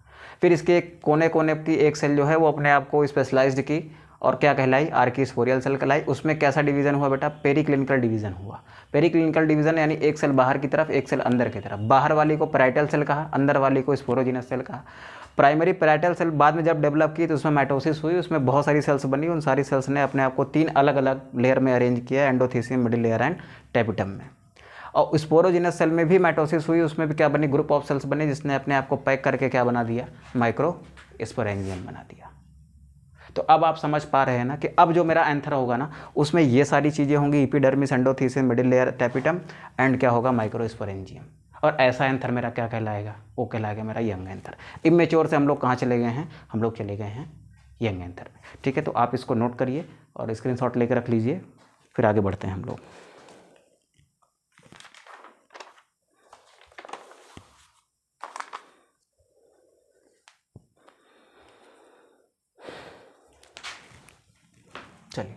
फिर इसके एक कोने कोने की एक सेल जो है वो अपने आप को स्पेशलाइज्ड की और क्या कहलाई? आर्कीस्पोरियल सेल कहलाई। उसमें कैसा डिवीजन हुआ बेटा? पेरिक्लिनिकल डिवीजन हुआ। पेरिक्लिनिकल डिवीजन यानी एक सेल बाहर की तरफ, एक सेल अंदर की तरफ। बाहर वाली को पैराइटल सेल कहा, अंदर वाली को स्पोरोजिनस सेल कहा। प्राइमरी पैराइटल सेल बाद में जब डेवलप की तो उसमें माइटोसिस हुई, उसमें बहुत सारी सेल्स बनी। उन सारी सेल्स ने अपने आप को 3 अलग अलग लेयर में अरेंज किया, endothecium, middle layer and tapetum में। और स्पोरोजिनस सेल में भी माइटोसिस हुई, उसमें भी क्या बनी? ग्रुप ऑफ सेल्स बने जिसने अपने आप को पैक करके क्या बना दिया? माइक्रो स्पोरेंजियम बना दिया। तो अब आप समझ पा रहे हैं ना कि अब जो मेरा एंथर होगा ना उसमें ये सारी चीज़ें होंगी, epidermis, endothecium, middle layer, tapetum and क्या होगा? माइक्रोस्पोरेंजियम। और ऐसा एंथर मेरा क्या कहलाएगा? वो कहलाएगा मेरा यंग एंथर। इमेच्योर से हम लोग कहाँ चले गए हैं? हम लोग चले गए हैं यंग एंथर में। ठीक है, तो आप इसको नोट करिए और स्क्रीनशॉट लेकर रख लीजिए, फिर आगे बढ़ते हैं हम लोग। चलिए,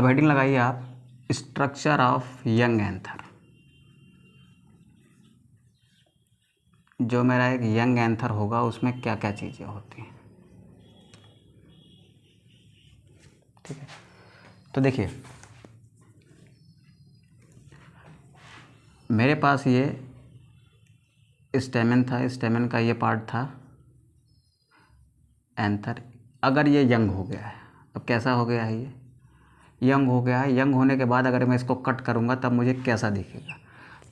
अब हेडिंग लगाइए आप, स्ट्रक्चर ऑफ यंग एंथर। जो मेरा एक यंग एंथर होगा उसमें क्या क्या चीज़ें होती हैं। ठीक है, तो देखिए मेरे पास ये स्टेमन था, स्टेमन का ये पार्ट था एंथर। अगर ये यंग हो गया है, अब कैसा हो गया है, ये यंग हो गया है। यंग होने के बाद अगर मैं इसको कट करूँगा तब मुझे कैसा दिखेगा,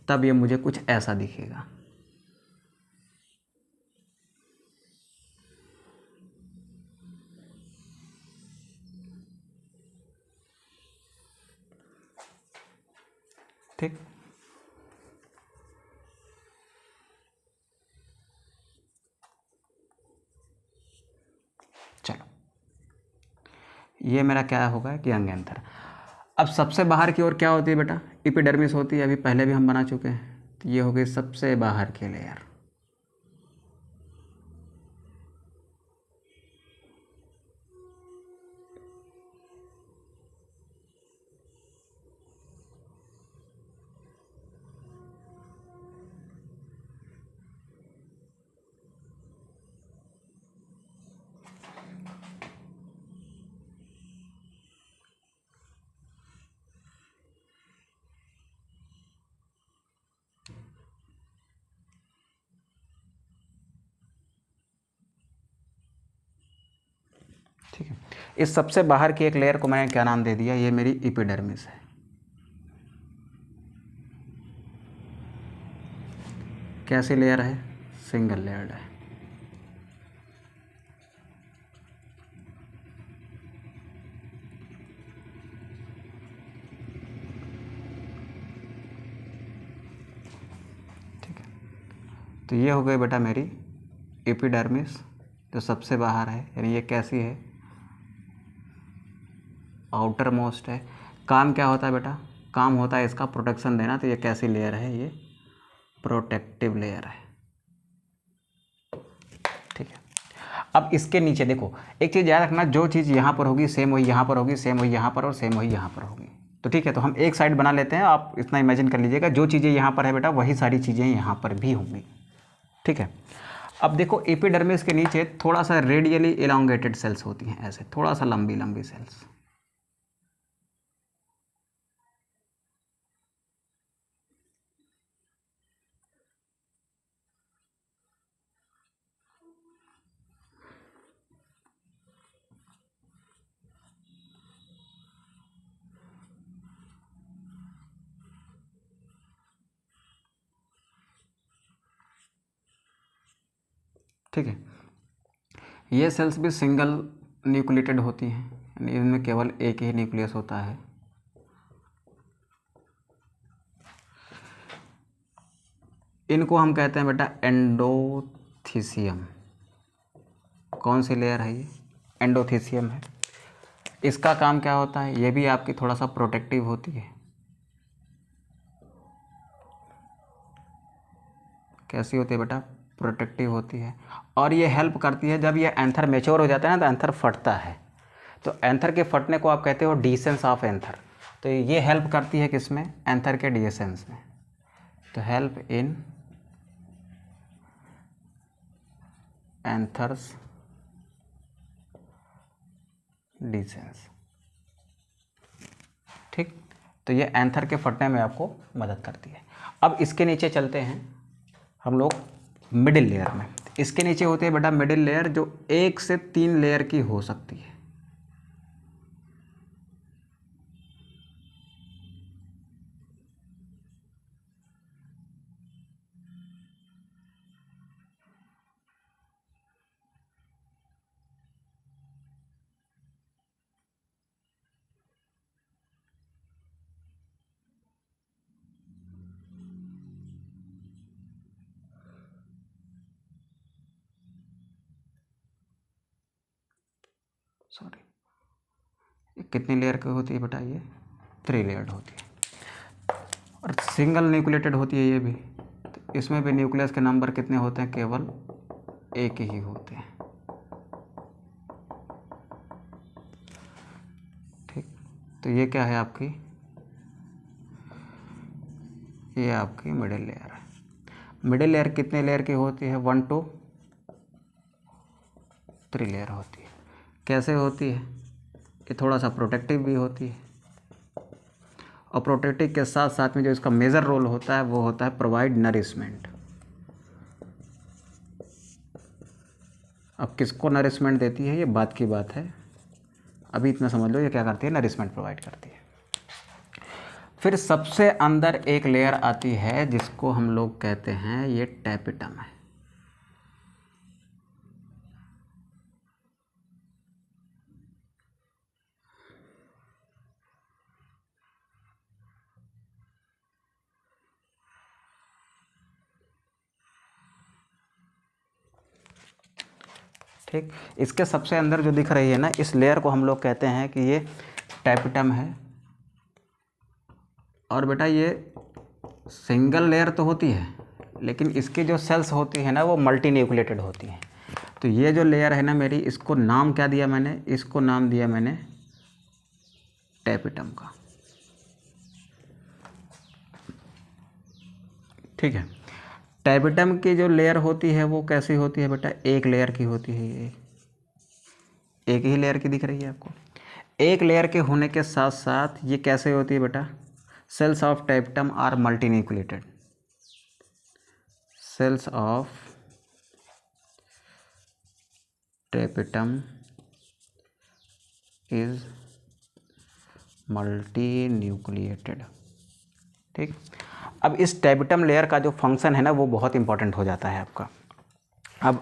तब ये मुझे कुछ ऐसा दिखेगा। ठीक, चलो ये मेरा क्या होगा कि यंग एंथर। अब सबसे बाहर की ओर क्या होती है बेटा, एपिडर्मिस होती है, अभी पहले भी हम बना चुके हैं। तो ये हो गई सबसे बाहर की लेयर। ठीक है, इस सबसे बाहर की एक लेयर को मैंने क्या नाम दे दिया, ये मेरी एपिडर्मिस है। कैसी लेयर है, सिंगल लेयर्ड है। ठीक है, तो ये हो गई बेटा मेरी एपिडर्मिस जो सबसे बाहर है, यानी ये कैसी है, आउटर मोस्ट है। काम क्या होता है बेटा, काम होता है इसका प्रोटेक्शन देना। तो ये कैसी लेयर है, ये प्रोटेक्टिव लेयर है। ठीक है, अब इसके नीचे देखो एक चीज़ याद रखना, जो चीज़ यहाँ पर होगी सेम वही यहाँ पर होगी, सेम वही यहाँ पर और सेम वही यहाँ पर होगी। तो ठीक है, तो हम एक साइड बना लेते हैं, आप इतना इमेजिन कर लीजिएगा, जो चीज़ें यहाँ पर है बेटा वही सारी चीज़ें यहाँ पर भी होंगी। ठीक है, अब देखो एपिडर्मिस के नीचे थोड़ा सा रेडियली एलोंगेटेड सेल्स होती हैं, ऐसे थोड़ा सा लंबी लंबी सेल्स। ठीक है, ये सेल्स भी सिंगल न्यूक्लिएटेड होती हैं, यानी इनमें केवल एक ही न्यूक्लियस होता है। इनको हम कहते हैं बेटा एंडोथीसियम। कौन सी लेयर है ये, एंडोथीसियम है। इसका काम क्या होता है, ये भी आपकी थोड़ा सा प्रोटेक्टिव होती है। कैसी होती है बेटा, प्रोटेक्टिव होती है। और ये हेल्प करती है, जब ये एंथर मेच्योर हो जाता है ना तो एंथर फटता है, तो एंथर के फटने को आप कहते हो डिसेंस ऑफ एंथर। तो ये हेल्प करती है किसमें, एंथर के डिसेंस में। तो हेल्प इन एंथर्स डिसेंस। ठीक, तो ये एंथर के फटने में आपको मदद करती है। अब इसके नीचे चलते हैं हम लोग मिडिल लेयर में। इसके नीचे होते हैं बेटा मिडिल लेयर, जो 1 से 3 लेयर की हो सकती है। सॉरी, कितनी लेयर की होती है बेटा, ये 3 लेयर्ड होती है। और सिंगल न्यूक्लिएटेड होती है ये भी। तो इसमें भी न्यूक्लियस के नंबर कितने होते हैं, केवल एक ही होते हैं। ठीक, तो ये क्या है आपकी, ये आपकी मिडिल लेयर है। मिडिल लेयर कितने लेयर की होती है, 1 to 3 लेयर होती है। कैसे होती है, ये थोड़ा सा प्रोटेक्टिव भी होती है, और प्रोटेक्टिव के साथ साथ में जो इसका मेजर रोल होता है वो होता है प्रोवाइड नरिशमेंट। अब किसको नरिशमेंट देती है ये बात की बात है, अभी इतना समझ लो ये क्या करती है, नरिशमेंट प्रोवाइड करती है। फिर सबसे अंदर एक लेयर आती है जिसको हम लोग कहते हैं ये टैपिटम है। ठीक, इसके सबसे अंदर जो दिख रही है ना, इस लेयर को हम लोग कहते हैं कि ये टैपिटम है। और बेटा ये सिंगल लेयर तो होती है, लेकिन इसकी जो सेल्स होती है ना वो मल्टी न्यूक्लिएटेड होती हैं। तो ये जो लेयर है ना मेरी, इसको नाम क्या दिया मैंने, इसको नाम दिया मैंने टैपिटम का। ठीक है, टैपिटम की जो लेयर होती है वो कैसी होती है बेटा, एक लेयर की होती है। ये एक ही लेयर की दिख रही है आपको। एक लेयर के होने के साथ साथ ये कैसे होती है बेटा, cells of tapetum are multinucleated. Cells of tapetum is multinucleated. ठीक, अब इस टैपिटम लेयर का जो फंक्शन है ना वो बहुत इंपॉर्टेंट हो जाता है आपका। अब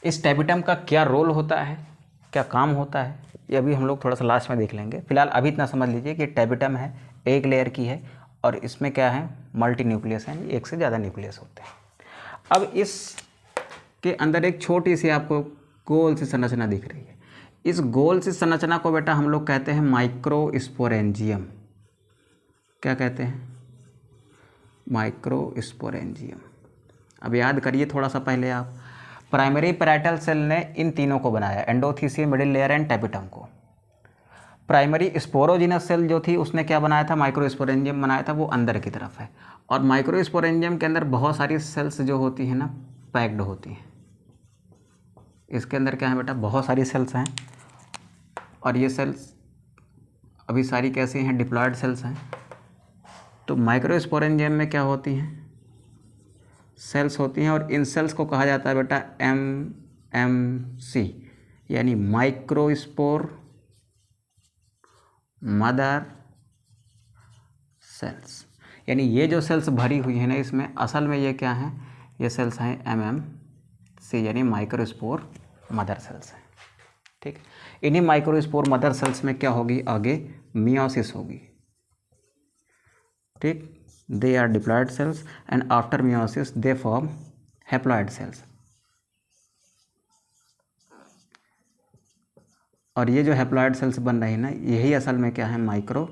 इस टैपिटम का क्या रोल होता है, क्या काम होता है, ये अभी हम लोग थोड़ा सा लास्ट में देख लेंगे। फिलहाल अभी इतना समझ लीजिए कि टैपिटम है, एक लेयर की है, और इसमें क्या है, मल्टी न्यूक्लियस है, एक से ज़्यादा न्यूक्लियस होते हैं। अब इस के अंदर एक छोटी सी आपको गोल सी संरचना दिख रही है। इस गोल सी संरचना को बेटा हम लोग कहते हैं माइक्रोस्पोरेंजियम। क्या कहते हैं, माइक्रोस्पोरेंजियम। अब याद करिए थोड़ा सा पहले आप, प्राइमरी पैराइटल सेल ने इन तीनों को बनाया, endothecium, middle layer and tapetum को। प्राइमरी स्पोरोजिनस सेल जो थी उसने क्या बनाया था, माइक्रोस्पोरेंजियम बनाया था, वो अंदर की तरफ है। और माइक्रोस्पोरेंजियम के अंदर बहुत सारी सेल्स जो होती हैं ना पैक्ड होती हैं। इसके अंदर क्या है बेटा, बहुत सारी सेल्स हैं, और ये सेल्स अभी सारी कैसी हैं, डिप्लॉयड सेल्स हैं। तो माइक्रोस्पोरेंजियम में क्या होती हैं, सेल्स होती हैं, और इन सेल्स को कहा जाता है बेटा MMC, यानी माइक्रोस्पोर मदर सेल्स। यानी ये जो सेल्स भरी हुई हैं ना इसमें, असल में ये क्या हैं, ये सेल्स हैं MMC, यानी माइक्रोस्पोर मदर सेल्स हैं। ठीक, इन्हीं माइक्रोस्पोर मदर सेल्स में क्या होगी, आगे मियोसिस होगी। ठीक, they are diploid cells and after meiosis they form haploid cells. और ये जो हैप्लॉयड सेल्स बन रही है ना, यही असल में क्या है, माइक्रो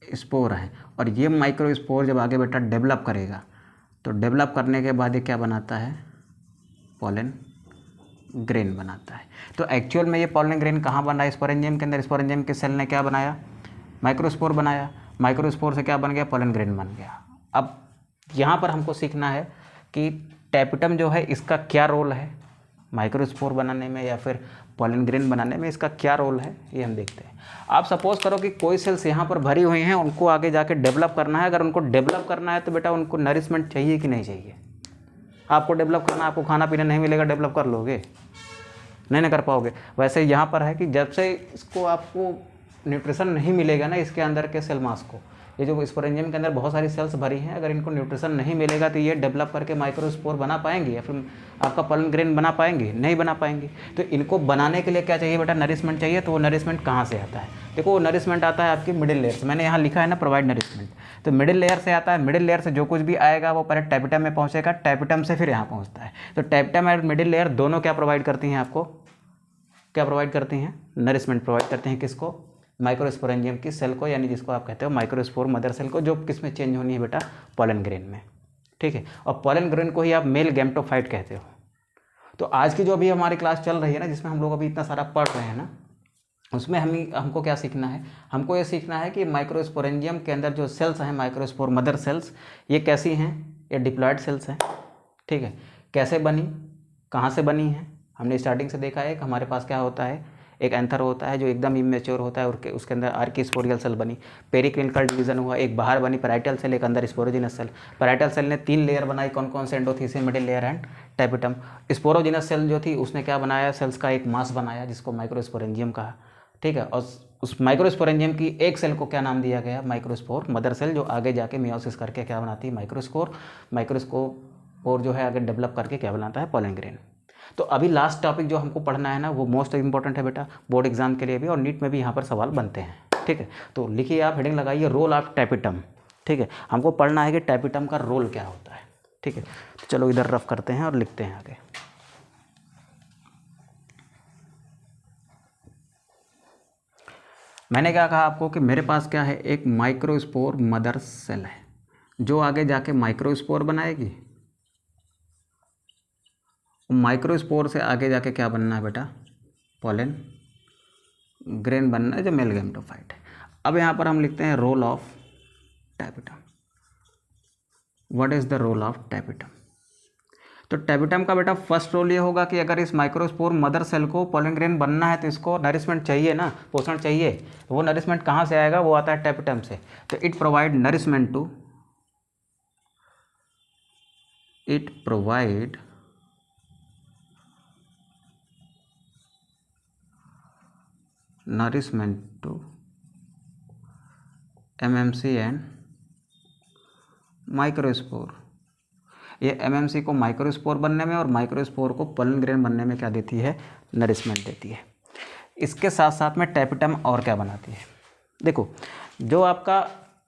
स्पोर है। और ये माइक्रो स्पोर जब आगे बेटा डेवलप करेगा, तो डेवलप करने के बाद ये क्या बनाता है, पॉलन ग्रेन बनाता है। तो एक्चुअल में ये पॉलन ग्रेन कहाँ बन रहा है, स्पोरेंजियम के अंदर। स्पोरेंजियम के सेल ने क्या बनाया, माइक्रोस्पोर बनाया, माइक्रोस्पोर से क्या बन गया, पॉलन ग्रेन बन गया। अब यहाँ पर हमको सीखना है कि टैपिटम जो है इसका क्या रोल है माइक्रोस्पोर बनाने में या फिर पॉलन ग्रेन बनाने में, इसका क्या रोल है ये हम देखते हैं। आप सपोज करो कि कोई सेल्स यहाँ पर भरी हुई हैं, उनको आगे जाके डेवलप करना है। अगर उनको डेवलप करना है तो बेटा उनको नरिशमेंट चाहिए कि नहीं चाहिए। आपको डेवलप करना, आपको खाना पीना नहीं मिलेगा, डेवलप कर लोगे, नहीं ना कर पाओगे। वैसे यहाँ पर है कि जब से इसको आपको न्यूट्रिशन नहीं मिलेगा ना इसके अंदर के सेल मास को, ये जो स्पोरेंजियम के अंदर बहुत सारी सेल्स भरी हैं, अगर इनको न्यूट्रिशन नहीं मिलेगा तो ये डेवलप करके माइक्रोस्पोर बना पाएंगे या फिर आपका पॉलन ग्रेन बना पाएंगे, नहीं बना पाएंगे। तो इनको बनाने के लिए क्या चाहिए बेटा, नरिशमेंट चाहिए। तो वो नरिशमेंट कहाँ से आता है, देखो वो नरिशमेंट आता है आपकी मिडिल लेयर से। मैंने यहाँ लिखा है ना प्रोवाइड नरिशमेंट, तो मिडिल लेयर से आता है। मिडिल लेयर से जो कुछ भी आएगा वो पहले टैपिटम में पहुँचेगा, टैपिटम से फिर यहाँ पहुँचता है। तो टैपिटम और मिडिल लेयर दोनों क्या प्रोवाइड करती हैं आपको, क्या प्रोवाइड करती हैं, नरिशमेंट प्रोवाइड करते हैं। किसको, माइक्रोस्पोरेंजियम की सेल को, यानी जिसको आप कहते हो माइक्रोस्पोर मदर सेल को, जो किस में चेंज होनी है बेटा, पॉलन ग्रेन में। ठीक है, और पॉलन ग्रेन को ही आप मेल गैमेटोफाइट कहते हो। तो आज की जो अभी हमारी क्लास चल रही है ना, जिसमें हम लोग अभी इतना सारा पढ़ रहे हैं ना, उसमें हमको क्या सीखना है, हमको ये सीखना है कि माइक्रोस्पोरेंजियम के अंदर जो सेल्स हैं माइक्रोस्पोर मदर सेल्स, ये कैसी हैं, ये डिप्लॉयड सेल्स हैं, ठीक है। कैसे बनी, कहाँ से बनी है, हमने स्टार्टिंग से देखा है कि हमारे पास क्या होता है, एक एंथर होता है जो एकदम इमेच्योर होता है, और उसके अंदर आर्किस्पोरियल सेल बनी, पेरिक्लिनिकल डिवीजन हुआ, एक बाहर बनी पैराइटल सेल, एक अंदर स्पोरोजिनस सेल। पैराइटल सेल ने 3 लेयर बनाई, कौन कौन से, endothecium, middle layer and tapetum. Sporogenous cell जो थी उसने क्या बनाया, सेल्स का एक मास बनाया जिसको माइक्रोस्पोरेंजियम कहा, ठीक है। और उस माइक्रोस्पोरेंजियम की एक सेल को क्या नाम दिया गया, माइक्रोस्पोर मदर सेल, जो आगे जाके मियोसिस करके क्या बनाती है, माइक्रोस्कोर जो है आगे डेवलप करके क्या बनाता है, पोलन ग्रेन। तो अभी लास्ट टॉपिक जो हमको पढ़ना है ना, वो मोस्ट इंपॉर्टेंट है बेटा, बोर्ड एग्जाम के लिए भी और नीट में भी यहाँ पर सवाल बनते हैं, ठीक है। तो लिखिए आप, हेडिंग लगाइए रोल ऑफ टैपिटम, ठीक है। हमको पढ़ना है कि टैपिटम का रोल क्या होता है, ठीक है। तो चलो इधर रफ करते हैं और लिखते हैं आगे। मैंने क्या कहा आपको कि मेरे पास क्या है, एक माइक्रोस्पोर मदर सेल है जो आगे जाके माइक्रोस्पोर बनाएगी, माइक्रोस्पोर से आगे जाके क्या बनना है बेटा, पोलन ग्रेन बनना है जो मेल गैमेटोफाइट है। अब यहाँ पर हम लिखते हैं role of tapetum. What is the role of tapetum? तो टैपिटम का बेटा फर्स्ट रोल ये होगा कि अगर इस माइक्रोस्पोर मदर सेल को पोलन ग्रेन बनना है तो इसको नरिशमेंट चाहिए ना, पोषण चाहिए। तो वो नरिशमेंट कहाँ से आएगा, वो आता है टैपिटम से। तो it provide nourishment to nourishment to MMC and microspore. ये MMC को माइक्रोस्पोर बनने में और माइक्रोस्पोर को पोलन ग्रेन बनने में क्या देती है, नरिशमेंट देती है। इसके साथ साथ में टैपिटम और क्या बनाती है, देखो जो आपका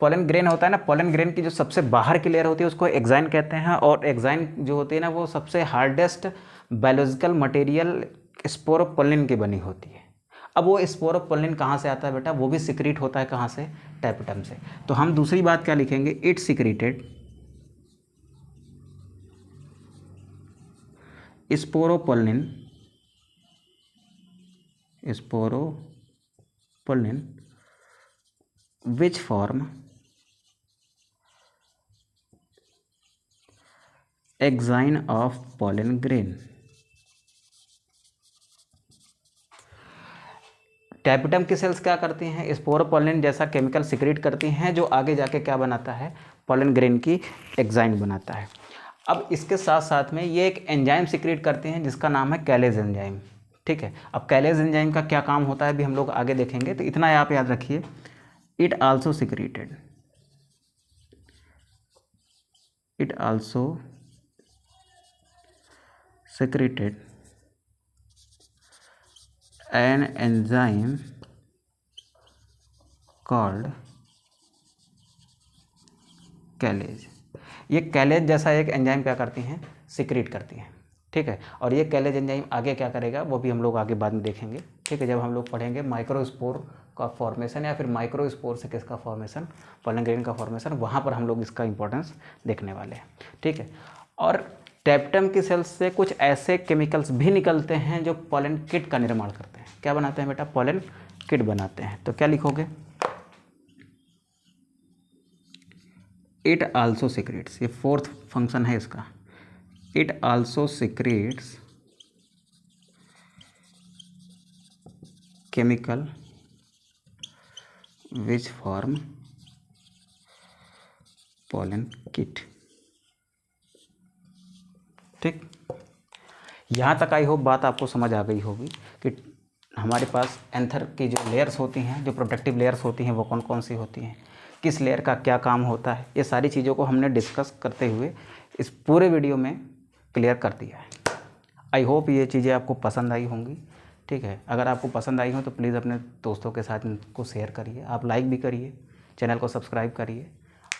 पोलन ग्रेन होता है ना, पोलन ग्रेन की जो सबसे बाहर की लेयर होती है उसको एक्साइन कहते हैं, और एक्साइन जो होती है ना वो सबसे हार्डेस्ट बायोलॉजिकल मटेरियल स्पोरोपोलिन की बनी होती है। अब वो स्पोरोपोलिन कहाँ से आता है बेटा, वो भी सिक्रीट होता है कहाँ से, टैपिटम से। तो हम दूसरी बात क्या लिखेंगे, it secreted sporopollenin which form exine of pollen grain। Tapetum की सेल्स क्या करती हैं, स्पोरोपोलिन जैसा केमिकल सिक्रीट करती हैं जो आगे जाके क्या बनाता है, पोलन ग्रेन की एक्साइन बनाता है। अब इसके साथ साथ में ये एक एंजाइम सिक्रीट करते हैं जिसका नाम है कैलेज एंजाइम, ठीक है। अब कैलेज एंजाइम का क्या काम होता है भी हम लोग आगे देखेंगे, तो इतना आप याद रखिए, it also secreted an enzyme called कैलेज। ये कैलेज जैसा एक एंजाइम क्या करती हैं, सिक्रीट करती हैं, ठीक है। और ये कैलेज एंजाइम आगे क्या करेगा वो भी हम लोग आगे बाद में देखेंगे, ठीक है, जब हम लोग पढ़ेंगे माइक्रोस्पोर का फॉर्मेशन या फिर माइक्रोस्पोर से किसका फॉर्मेशन, पोलन ग्रेन का फॉर्मेशन, वहाँ पर हम लोग इसका इंपॉर्टेंस देखने वाले हैं, ठीक है। और टैपिटम की सेल्स से कुछ ऐसे केमिकल्स भी निकलते हैं जो पोलन किट का निर्माण करते हैं। क्या बनाते हैं बेटा, पोलन किट बनाते हैं। तो क्या लिखोगे, इट आल्सो सिक्रेट्स, ये फोर्थ फंक्शन है इसका, it also secretes chemical which form pollen kit, ठीक। यहाँ तक आई होप बात आपको समझ आ गई होगी कि हमारे पास एंथर की जो लेयर्स होती हैं, जो प्रोटेक्टिव लेयर्स होती हैं वो कौन कौन सी होती हैं, किस लेयर का क्या काम होता है, ये सारी चीज़ों को हमने डिस्कस करते हुए इस पूरे वीडियो में क्लियर कर दिया है। आई होप ये चीज़ें आपको पसंद आई होंगी, ठीक है। अगर आपको पसंद आई हो तो प्लीज़ अपने दोस्तों के साथ इनको शेयर करिए, आप लाइक भी करिए, चैनल को सब्सक्राइब करिए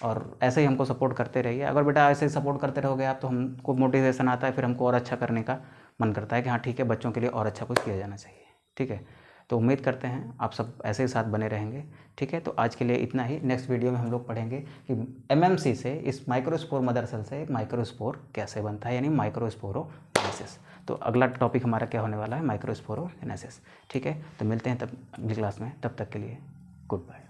और ऐसे ही हमको सपोर्ट करते रहिए। अगर बेटा ऐसे ही सपोर्ट करते रहोगे आप तो हमको मोटिवेशन आता है, फिर हमको और अच्छा करने का मन करता है कि हाँ ठीक है, बच्चों के लिए और अच्छा कुछ किया जाना चाहिए, ठीक है। तो उम्मीद करते हैं आप सब ऐसे ही साथ बने रहेंगे। ठीक है, तो आज के लिए इतना ही। नेक्स्ट वीडियो में हम लोग पढ़ेंगे कि एमएमसी से, इस माइक्रोस्पोर मदर सेल से माइक्रोस्पोर कैसे बनता है, यानी माइक्रोस्पोरोजेनेसिस। तो अगला टॉपिक हमारा क्या होने वाला है, माइक्रोस्पोरोजेनेसिस। ठीक है, तो मिलते हैं तब अगली क्लास में, तब तक के लिए गुड बाय।